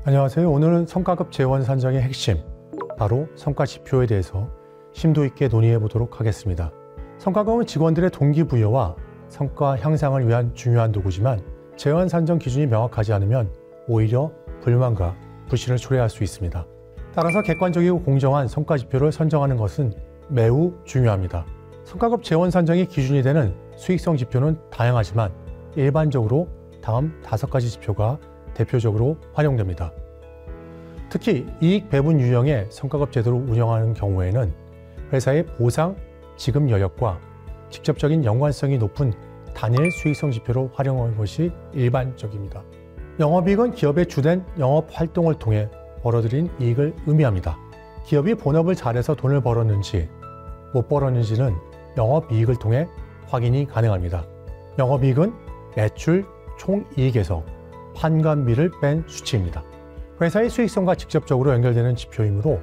안녕하세요. 오늘은 성과급 재원 산정의 핵심, 바로 성과 지표에 대해서 심도 있게 논의해 보도록 하겠습니다. 성과급은 직원들의 동기부여와 성과 향상을 위한 중요한 도구지만 재원 산정 기준이 명확하지 않으면 오히려 불만과 불신을 초래할 수 있습니다. 따라서 객관적이고 공정한 성과 지표를 선정하는 것은 매우 중요합니다. 성과급 재원 산정의 기준이 되는 수익성 지표는 다양하지만 일반적으로 다음 5가지 지표가 대표적으로 활용됩니다. 특히 이익 배분 유형의 성과급 제도를 운영하는 경우에는 회사의 보상, 지급 여력과 직접적인 연관성이 높은 단일 수익성 지표로 활용하는 것이 일반적입니다. 영업이익은 기업의 주된 영업 활동을 통해 벌어들인 이익을 의미합니다. 기업이 본업을 잘해서 돈을 벌었는지 못 벌었는지는 영업이익을 통해 확인이 가능합니다. 영업이익은 매출 총이익에서 판관비를 뺀 수치입니다. 회사의 수익성과 직접적으로 연결되는 지표이므로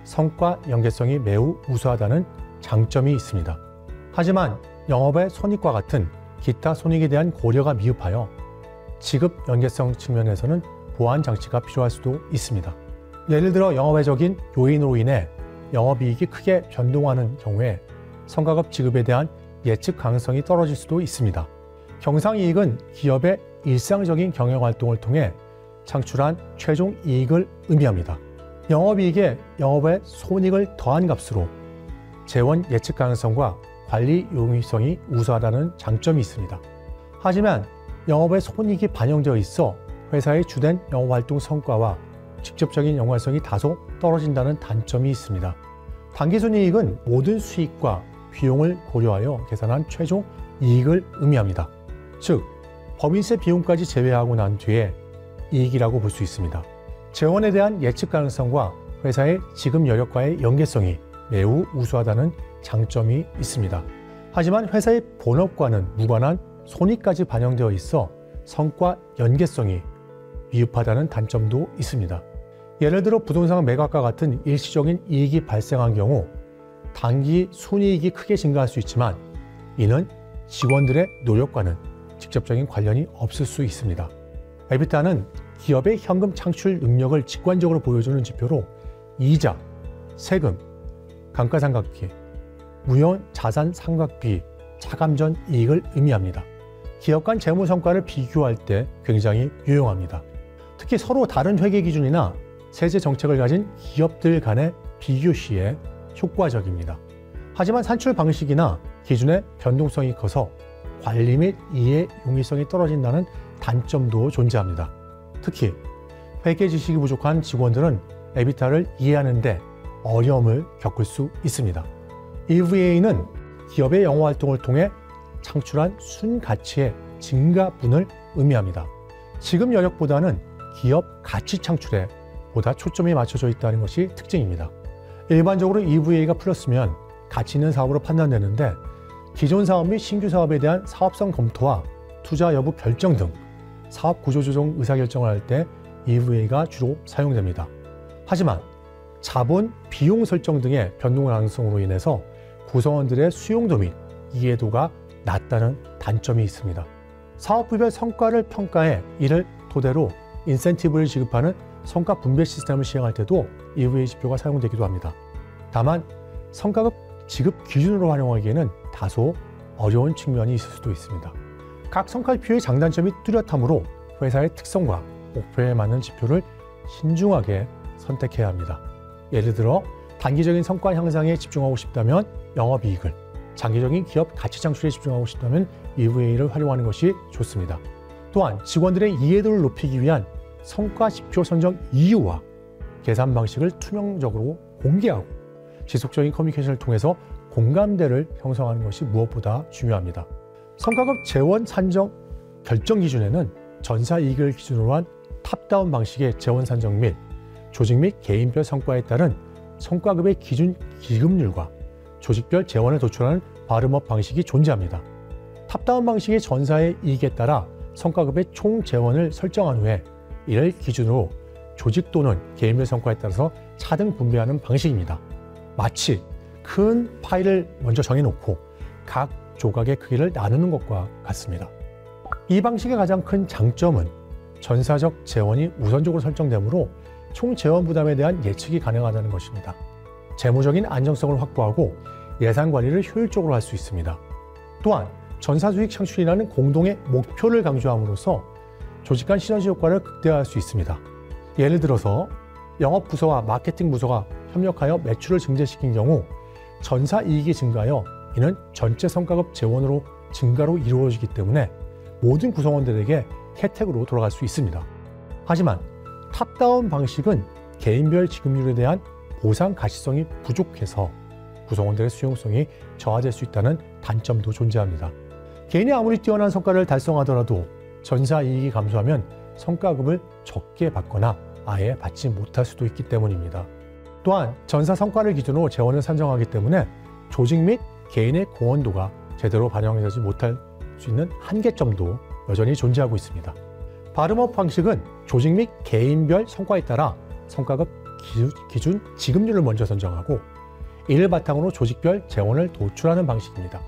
성과 연계성이 매우 우수하다는 장점이 있습니다. 하지만 영업의 손익과 같은 기타 손익에 대한 고려가 미흡하여 지급 연계성 측면에서는 보완 장치가 필요할 수도 있습니다. 예를 들어 영업외적인 요인으로 인해 영업이익이 크게 변동하는 경우에 성과급 지급에 대한 예측 가능성이 떨어질 수도 있습니다. 경상이익은 기업의 일상적인 경영활동을 통해 창출한 최종 이익을 의미합니다. 영업이익에 영업의 손익을 더한 값으로 재원 예측 가능성과 관리 용이성이 우수하다는 장점이 있습니다. 하지만 영업의 손익이 반영되어 있어 회사의 주된 영업활동 성과와 직접적인 연관성이 다소 떨어진다는 단점이 있습니다. 당기순이익은 모든 수익과 비용을 고려하여 계산한 최종 이익을 의미합니다. 즉, 법인세 비용까지 제외하고 난 뒤에 이익이라고 볼 수 있습니다. 재원에 대한 예측 가능성과 회사의 지급 여력과의 연계성이 매우 우수하다는 장점이 있습니다. 하지만 회사의 본업과는 무관한 손익까지 반영되어 있어 성과 연계성이 미흡하다는 단점도 있습니다. 예를 들어 부동산 매각과 같은 일시적인 이익이 발생한 경우 단기 순이익이 크게 증가할 수 있지만 이는 직원들의 노력과는 직접적인 관련이 없을 수 있습니다. 에비타는 기업의 현금 창출 능력을 직관적으로 보여주는 지표로 이자, 세금, 감가상각비, 무형자산상각비, 차감전 이익을 의미합니다. 기업 간 재무 성과를 비교할 때 굉장히 유용합니다. 특히 서로 다른 회계 기준이나 세제 정책을 가진 기업들 간의 비교 시에 효과적입니다. 하지만 산출 방식이나 기준의 변동성이 커서 관리 및 이해 용이성이 떨어진다는 단점도 존재합니다. 특히 회계 지식이 부족한 직원들은 에비타를 이해하는 데 어려움을 겪을 수 있습니다. EVA는 기업의 영업활동을 통해 창출한 순가치의 증가분을 의미합니다. 지급 여력보다는 기업 가치 창출에 보다 초점이 맞춰져 있다는 것이 특징입니다. 일반적으로 EVA가 플러스면 가치 있는 사업으로 판단되는데 기존 사업 및 신규 사업에 대한 사업성 검토와 투자 여부 결정 등 사업 구조 조정 의사결정을 할 때 EVA가 주로 사용됩니다. 하지만 자본, 비용 설정 등의 변동 가능성으로 인해서 구성원들의 수용도 및 이해도가 낮다는 단점이 있습니다. 사업부별 성과를 평가해 이를 토대로 인센티브를 지급하는 성과 분배 시스템을 시행할 때도 EVA 지표가 사용되기도 합니다. 다만 성과급 지급 기준으로 활용하기에는 다소 어려운 측면이 있을 수도 있습니다. 각 성과지표의 장단점이 뚜렷하므로 회사의 특성과 목표에 맞는 지표를 신중하게 선택해야 합니다. 예를 들어 단기적인 성과 향상에 집중하고 싶다면 영업이익을, 장기적인 기업 가치 창출에 집중하고 싶다면 EVA를 활용하는 것이 좋습니다. 또한 직원들의 이해도를 높이기 위한 성과 지표 선정 이유와 계산 방식을 투명적으로 공개하고 지속적인 커뮤니케이션을 통해서 공감대를 형성하는 것이 무엇보다 중요합니다. 성과급 재원 산정 결정 기준에는 전사 이익을 기준으로 한 탑다운 방식의 재원 산정 및 조직 및 개인별 성과에 따른 성과급의 기준 기금률과 조직별 재원을 도출하는 바름업 방식이 존재합니다. 탑다운 방식의 전사의 이익에 따라 성과급의 총 재원을 설정한 후에 이를 기준으로 조직 또는 개인별 성과에 따라서 차등 분배하는 방식입니다. 마치 큰 파일을 먼저 정해놓고 각 조각의 크기를 나누는 것과 같습니다. 이 방식의 가장 큰 장점은 전사적 재원이 우선적으로 설정되므로 총 재원 부담에 대한 예측이 가능하다는 것입니다. 재무적인 안정성을 확보하고 예산 관리를 효율적으로 할 수 있습니다. 또한 전사수익 창출이라는 공동의 목표를 강조함으로써 조직 간 시너지 효과를 극대화할 수 있습니다. 예를 들어서 영업부서와 마케팅 부서가 협력하여 매출을 증대시킨 경우 전사 이익이 증가하여 이는 전체 성과급 재원으로 증가로 이루어지기 때문에 모든 구성원들에게 혜택으로 돌아갈 수 있습니다. 하지만 탑다운 방식은 개인별 지급률에 대한 보상 가시성이 부족해서 구성원들의 수용성이 저하될 수 있다는 단점도 존재합니다. 개인이 아무리 뛰어난 성과를 달성하더라도 전사 이익이 감소하면 성과급을 적게 받거나 아예 받지 못할 수도 있기 때문입니다. 또한 전사 성과를 기준으로 재원을 산정하기 때문에 조직 및 개인의 공헌도가 제대로 반영되지 못할 수 있는 한계점도 여전히 존재하고 있습니다. 바름업 방식은 조직 및 개인별 성과에 따라 성과급 기준 지급률을 먼저 선정하고 이를 바탕으로 조직별 재원을 도출하는 방식입니다.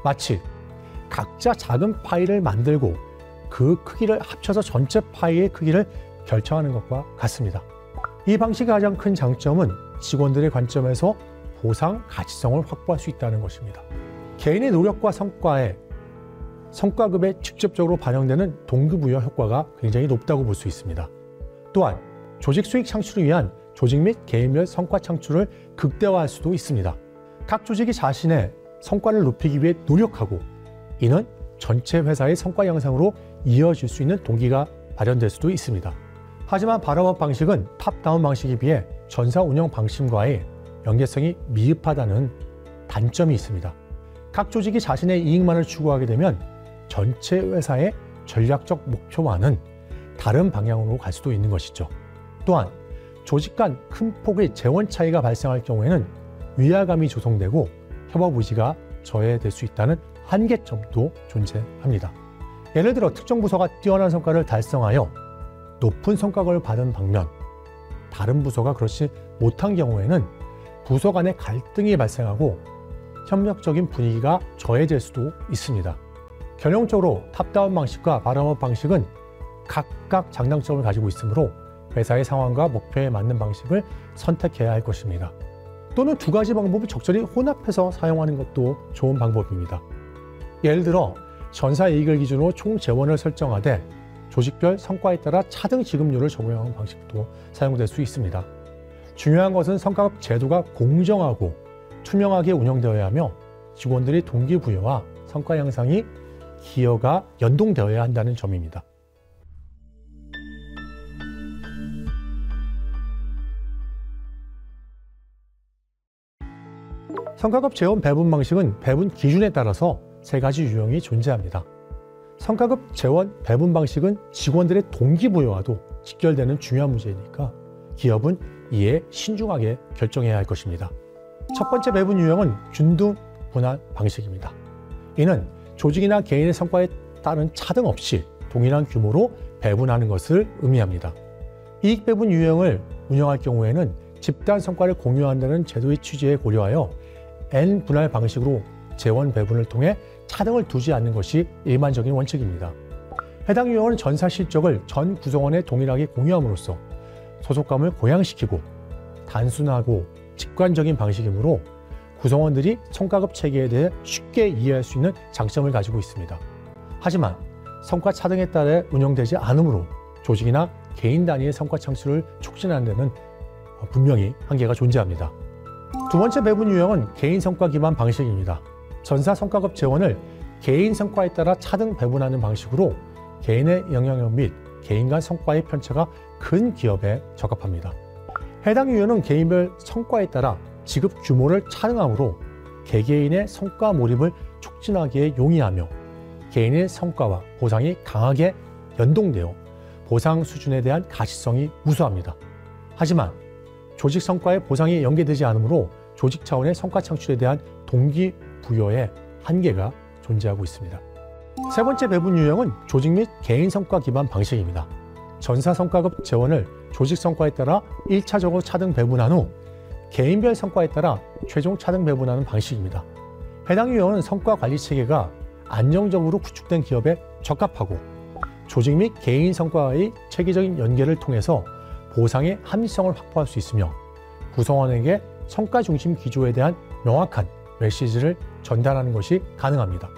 마치 각자 작은 파일을 만들고 그 크기를 합쳐서 전체 파이의 크기를 결정하는 것과 같습니다. 이 방식의 가장 큰 장점은 직원들의 관점에서 보상 가치성을 확보할 수 있다는 것입니다. 개인의 노력과 성과급에 직접적으로 반영되는 동기부여 효과가 굉장히 높다고 볼 수 있습니다. 또한 조직 수익 창출을 위한 조직 및 개인별 성과 창출을 극대화할 수도 있습니다. 각 조직이 자신의 성과를 높이기 위해 노력하고 이는 전체 회사의 성과 향상으로 이어질 수 있는 동기가 발현될 수도 있습니다. 하지만 바럼업 방식은 탑다운 방식에 비해 전사 운영 방식과의 연계성이 미흡하다는 단점이 있습니다. 각 조직이 자신의 이익만을 추구하게 되면 전체 회사의 전략적 목표와는 다른 방향으로 갈 수도 있는 것이죠. 또한 조직 간 큰 폭의 재원 차이가 발생할 경우에는 위화감이 조성되고 협업 의지가 저해될 수 있다는 한계점도 존재합니다. 예를 들어 특정 부서가 뛰어난 성과를 달성하여 높은 성과급을 받은 반면 다른 부서가 그렇지 못한 경우에는 부서 간의 갈등이 발생하고 협력적인 분위기가 저해질 수도 있습니다. 결론적으로 탑다운 방식과 바텀업 방식은 각각 장단점을 가지고 있으므로 회사의 상황과 목표에 맞는 방식을 선택해야 할 것입니다. 또는 두 가지 방법을 적절히 혼합해서 사용하는 것도 좋은 방법입니다. 예를 들어 전사 이익을 기준으로 총 재원을 설정하되 조직별 성과에 따라 차등 지급률을 적용하는 방식도 사용될 수 있습니다. 중요한 것은 성과급 제도가 공정하고 투명하게 운영되어야 하며 직원들의 동기부여와 성과 향상이 기여가 연동되어야 한다는 점입니다. 성과급 재원 배분 방식은 배분 기준에 따라서 세 가지 유형이 존재합니다. 성과급 재원 배분 방식은 직원들의 동기부여와도 직결되는 중요한 문제이니까 기업은 이에 신중하게 결정해야 할 것입니다. 첫 번째 배분 유형은 균등 분할 방식입니다. 이는 조직이나 개인의 성과에 따른 차등 없이 동일한 규모로 배분하는 것을 의미합니다. 이익 배분 유형을 운영할 경우에는 집단 성과를 공유한다는 제도의 취지에 고려하여 N 분할 방식으로 재원 배분을 통해 차등을 두지 않는 것이 일반적인 원칙입니다. 해당 유형은 전사 실적을 전 구성원에 동일하게 공유함으로써 소속감을 고양시키고 단순하고 직관적인 방식이므로 구성원들이 성과급 체계에 대해 쉽게 이해할 수 있는 장점을 가지고 있습니다. 하지만 성과 차등에 따라 운영되지 않으므로 조직이나 개인 단위의 성과 창출을 촉진하는 데는 분명히 한계가 존재합니다. 두 번째 배분 유형은 개인 성과 기반 방식입니다. 전사 성과급 재원을 개인 성과에 따라 차등 배분하는 방식으로 개인의 영향력 및 개인 간 성과의 편차가 큰 기업에 적합합니다. 해당 유형은 개인별 성과에 따라 지급 규모를 차등하므로 개개인의 성과 몰입을 촉진하기에 용이하며 개인의 성과와 보상이 강하게 연동되어 보상 수준에 대한 가시성이 우수합니다. 하지만 조직 성과에 보상이 연계되지 않으므로 조직 차원의 성과 창출에 대한 동기부여의 한계가 존재하고 있습니다. 세 번째 배분 유형은 조직 및 개인 성과 기반 방식입니다. 전사 성과급 재원을 조직 성과에 따라 1차적으로 차등 배분한 후 개인별 성과에 따라 최종 차등 배분하는 방식입니다. 해당 유형은 성과 관리 체계가 안정적으로 구축된 기업에 적합하고 조직 및 개인 성과의 체계적인 연계를 통해서 보상의 합리성을 확보할 수 있으며 구성원에게 성과 중심 기조에 대한 명확한 메시지를 전달하는 것이 가능합니다.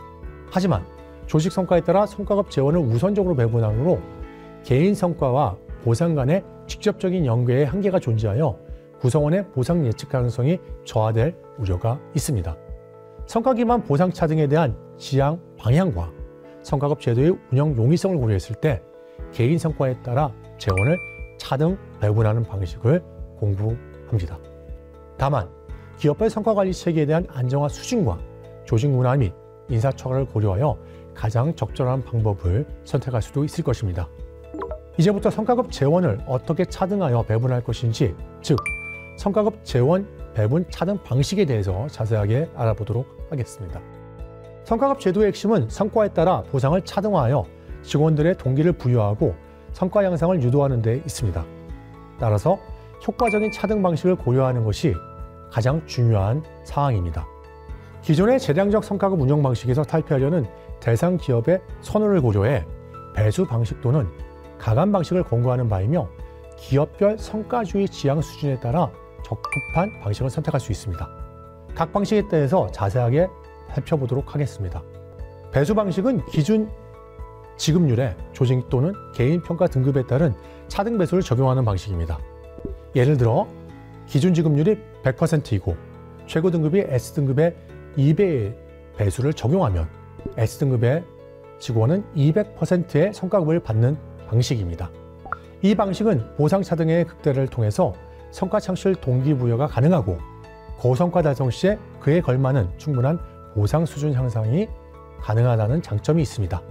하지만 조직 성과에 따라 성과급 재원을 우선적으로 배분함으로 개인 성과와 보상 간의 직접적인 연계에 한계가 존재하여 구성원의 보상 예측 가능성이 저하될 우려가 있습니다. 성과 기반 보상 차등에 대한 지향 방향과 성과급 제도의 운영 용이성을 고려했을 때 개인 성과에 따라 재원을 차등 배분하는 방식을 공부합니다. 다만 기업의 성과관리 체계에 대한 안정화 수준과 조직 문화 및 인사처가를 고려하여 가장 적절한 방법을 선택할 수도 있을 것입니다. 이제부터 성과급 재원을 어떻게 차등하여 배분할 것인지, 즉 성과급 재원 배분 차등 방식에 대해서 자세하게 알아보도록 하겠습니다. 성과급 제도의 핵심은 성과에 따라 보상을 차등화하여 직원들의 동기를 부여하고 성과 향상을 유도하는 데 있습니다. 따라서 효과적인 차등 방식을 고려하는 것이 가장 중요한 사항입니다. 기존의 재량적 성과급 운영 방식에서 탈피하려는 대상 기업의 선호를 고려해 배수 방식 또는 가감 방식을 권고하는 바이며 기업별 성과주의 지향 수준에 따라 적합한 방식을 선택할 수 있습니다. 각 방식에 대해서 자세하게 살펴보도록 하겠습니다. 배수 방식은 기준 지급률에 조직 또는 개인 평가 등급에 따른 차등 배수를 적용하는 방식입니다. 예를 들어 기준 지급률이 100%이고 최고 등급이 S등급의 2배의 배수를 적용하면 S등급의 직원은 200%의 성과급을 받는 방식입니다. 이 방식은 보상 차등의 극대화를 통해서 성과 창출 동기부여가 가능하고 고성과 달성 시에 그에 걸맞는 충분한 보상 수준 향상이 가능하다는 장점이 있습니다.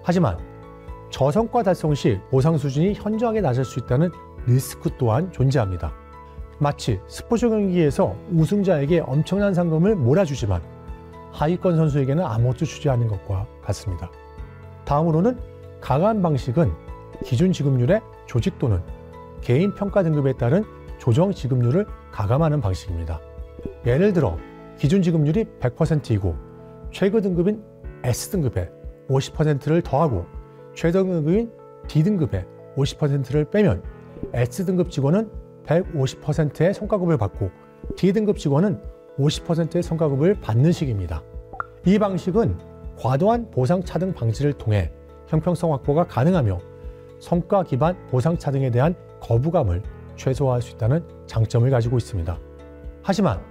하지만 저성과 달성 시 보상 수준이 현저하게 낮을 수 있다는 리스크 또한 존재합니다. 마치 스포츠 경기에서 우승자에게 엄청난 상금을 몰아주지만 하위권 선수에게는 아무것도 주지 않는 것과 같습니다. 다음으로는 가감 방식은 기준 지급률에 조직 또는 개인 평가 등급에 따른 조정 지급률을 가감하는 방식입니다. 예를 들어 기준 지급률이 100%이고 최고 등급인 S등급에 50%를 더하고 최저등급인 D등급에 50%를 빼면 S등급 직원은 150%의 성과급을 받고 D등급 직원은 50%의 성과급을 받는 식입니다. 이 방식은 과도한 보상 차등 방지를 통해 형평성 확보가 가능하며 성과 기반 보상 차등에 대한 거부감을 최소화할 수 있다는 장점을 가지고 있습니다. 하지만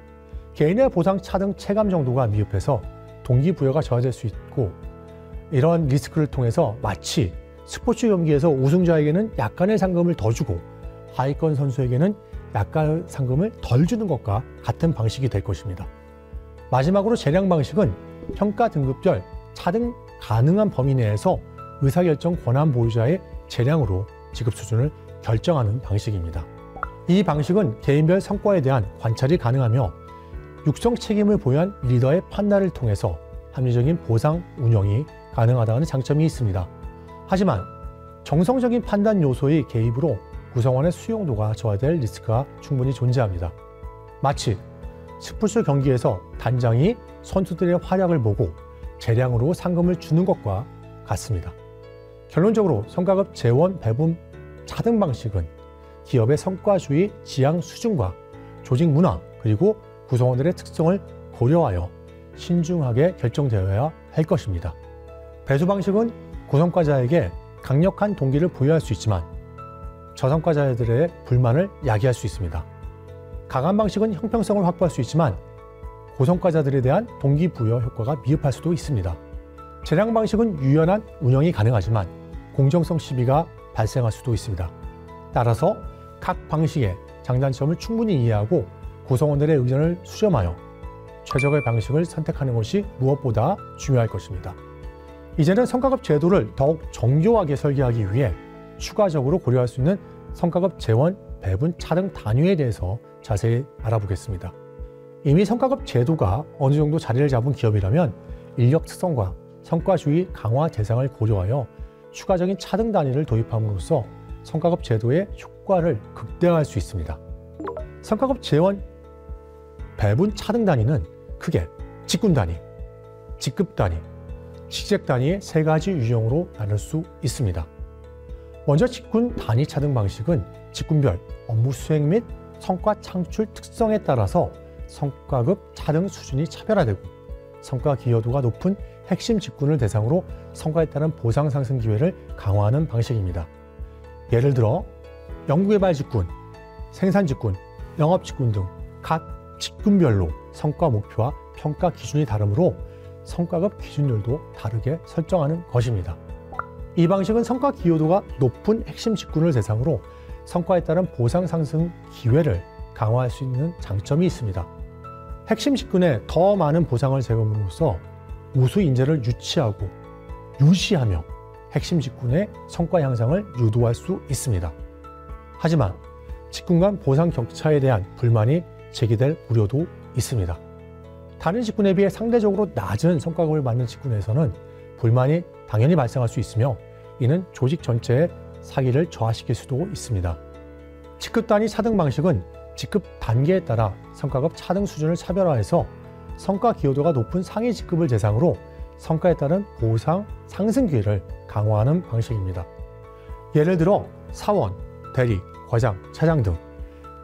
개인의 보상 차등 체감 정도가 미흡해서 동기부여가 저하될 수 있고 이러한 리스크를 통해서 마치 스포츠 경기에서 우승자에게는 약간의 상금을 더 주고 하위권 선수에게는 약간의 상금을 덜 주는 것과 같은 방식이 될 것입니다. 마지막으로 재량 방식은 평가 등급별 차등 가능한 범위 내에서 의사결정 권한 보유자의 재량으로 지급 수준을 결정하는 방식입니다. 이 방식은 개인별 성과에 대한 관찰이 가능하며 육성 책임을 보유한 리더의 판단을 통해서 합리적인 보상 운영이 가능하다는 장점이 있습니다. 하지만 정성적인 판단 요소의 개입으로 구성원의 수용도가 저하될 리스크가 충분히 존재합니다. 마치 스포츠 경기에서 단장이 선수들의 활약을 보고 재량으로 상금을 주는 것과 같습니다. 결론적으로 성과급 재원 배분 차등 방식은 기업의 성과주의 지향 수준과 조직 문화 그리고 구성원들의 특성을 고려하여 신중하게 결정되어야 할 것입니다. 배수 방식은 고성과자에게 강력한 동기를 부여할 수 있지만 저성과자들의 불만을 야기할 수 있습니다. 가감 방식은 형평성을 확보할 수 있지만 고성과자들에 대한 동기부여 효과가 미흡할 수도 있습니다. 재량 방식은 유연한 운영이 가능하지만 공정성 시비가 발생할 수도 있습니다. 따라서 각 방식의 장단점을 충분히 이해하고 구성원들의 의견을 수렴하여 최적의 방식을 선택하는 것이 무엇보다 중요할 것입니다. 이제는 성과급 제도를 더욱 정교하게 설계하기 위해 추가적으로 고려할 수 있는 성과급 재원 배분 차등 단위에 대해서 자세히 알아보겠습니다. 이미 성과급 제도가 어느 정도 자리를 잡은 기업이라면 인력 특성과 성과주의 강화 대상을 고려하여 추가적인 차등 단위를 도입함으로써 성과급 제도의 효과를 극대화할 수 있습니다. 성과급 재원 배분 차등 단위는 크게 직군 단위, 직급 단위, 직책 단위의 세 가지 유형으로 나눌 수 있습니다. 먼저 직군 단위 차등 방식은 직군별 업무 수행 및 성과 창출 특성에 따라서 성과급 차등 수준이 차별화되고 성과 기여도가 높은 핵심 직군을 대상으로 성과에 따른 보상 상승 기회를 강화하는 방식입니다. 예를 들어 연구개발 직군, 생산 직군, 영업 직군 등 각 직군별로 성과 목표와 평가 기준이 다르므로 성과급 기준율도 다르게 설정하는 것입니다. 이 방식은 성과 기여도가 높은 핵심 직군을 대상으로 성과에 따른 보상 상승 기회를 강화할 수 있는 장점이 있습니다. 핵심 직군에 더 많은 보상을 제공함으로써 우수 인재를 유치하고 유지하며 핵심 직군의 성과 향상을 유도할 수 있습니다. 하지만 직군 간 보상 격차에 대한 불만이 제기될 우려도 있습니다. 다른 직군에 비해 상대적으로 낮은 성과급을 받는 직군에서는 불만이 당연히 발생할 수 있으며 이는 조직 전체의 사기를 저하시킬 수도 있습니다. 직급 단위 차등 방식은 직급 단계에 따라 성과급 차등 수준을 차별화해서 성과 기여도가 높은 상위 직급을 대상으로 성과에 따른 보상 상승 기회를 강화하는 방식입니다. 예를 들어 사원, 대리, 과장, 차장 등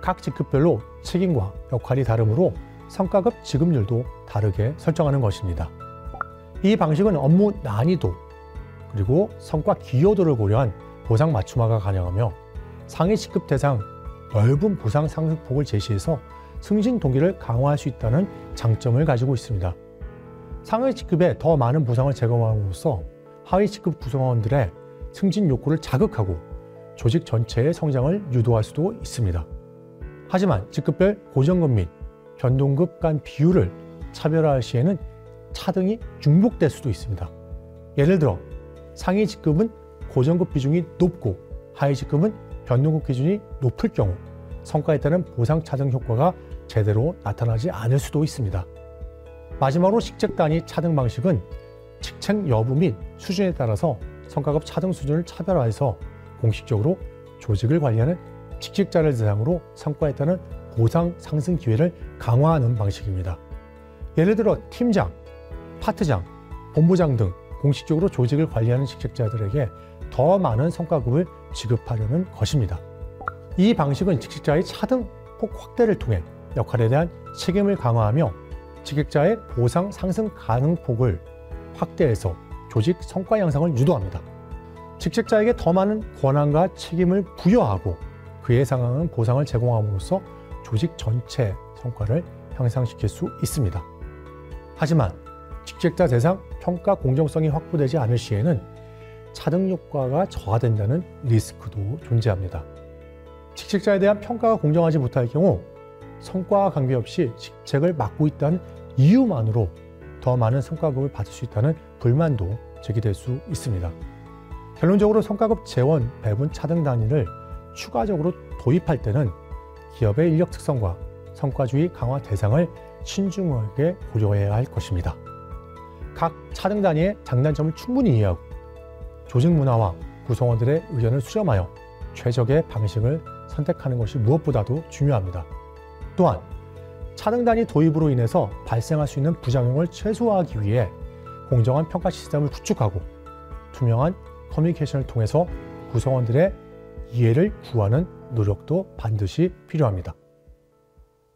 각 직급별로 책임과 역할이 다르므로 성과급 지급률도 다르게 설정하는 것입니다. 이 방식은 업무 난이도 그리고 성과 기여도를 고려한 보상 맞춤화가 가능하며 상위 직급 대상 넓은 보상 상승폭을 제시해서 승진 동기를 강화할 수 있다는 장점을 가지고 있습니다. 상위 직급에 더 많은 보상을 제공함으로써 하위 직급 구성원들의 승진 욕구를 자극하고 조직 전체의 성장을 유도할 수도 있습니다. 하지만 직급별 고정급 및 변동급 간 비율을 차별화할 시에는 차등이 중복될 수도 있습니다. 예를 들어 상위 직급은 고정급 비중이 높고 하위 직급은 변동급 기준이 높을 경우 성과에 따른 보상 차등 효과가 제대로 나타나지 않을 수도 있습니다. 마지막으로 직책 단위 차등 방식은 직책 여부 및 수준에 따라서 성과급 차등 수준을 차별화해서 공식적으로 조직을 관리하는 직책자를 대상으로 성과에 따른 보상 상승 기회를 강화하는 방식입니다. 예를 들어 팀장, 파트장, 본부장 등 공식적으로 조직을 관리하는 직책자들에게 더 많은 성과급을 지급하려는 것입니다. 이 방식은 직책자의 차등 폭 확대를 통해 역할에 대한 책임을 강화하며 직책자의 보상 상승 가능폭을 확대해서 조직 성과 향상을 유도합니다. 직책자에게 더 많은 권한과 책임을 부여하고 그에 상응하는 보상을 제공함으로써 조직 전체 성과를 향상시킬 수 있습니다. 하지만 직책자 대상 평가 공정성이 확보되지 않을 시에는 차등 효과가 저하된다는 리스크도 존재합니다. 직책자에 대한 평가가 공정하지 못할 경우 성과와 관계없이 직책을 맡고 있다는 이유만으로 더 많은 성과급을 받을 수 있다는 불만도 제기될 수 있습니다. 결론적으로 성과급 재원 배분 차등 단위를 추가적으로 도입할 때는 기업의 인력 특성과 성과주의 강화 대상을 신중하게 고려해야 할 것입니다. 각 차등 단위의 장단점을 충분히 이해하고 조직 문화와 구성원들의 의견을 수렴하여 최적의 방식을 선택하는 것이 무엇보다도 중요합니다. 또한 차등 단위 도입으로 인해서 발생할 수 있는 부작용을 최소화하기 위해 공정한 평가 시스템을 구축하고 투명한 커뮤니케이션을 통해서 구성원들의 이해를 구하는 노력도 반드시 필요합니다.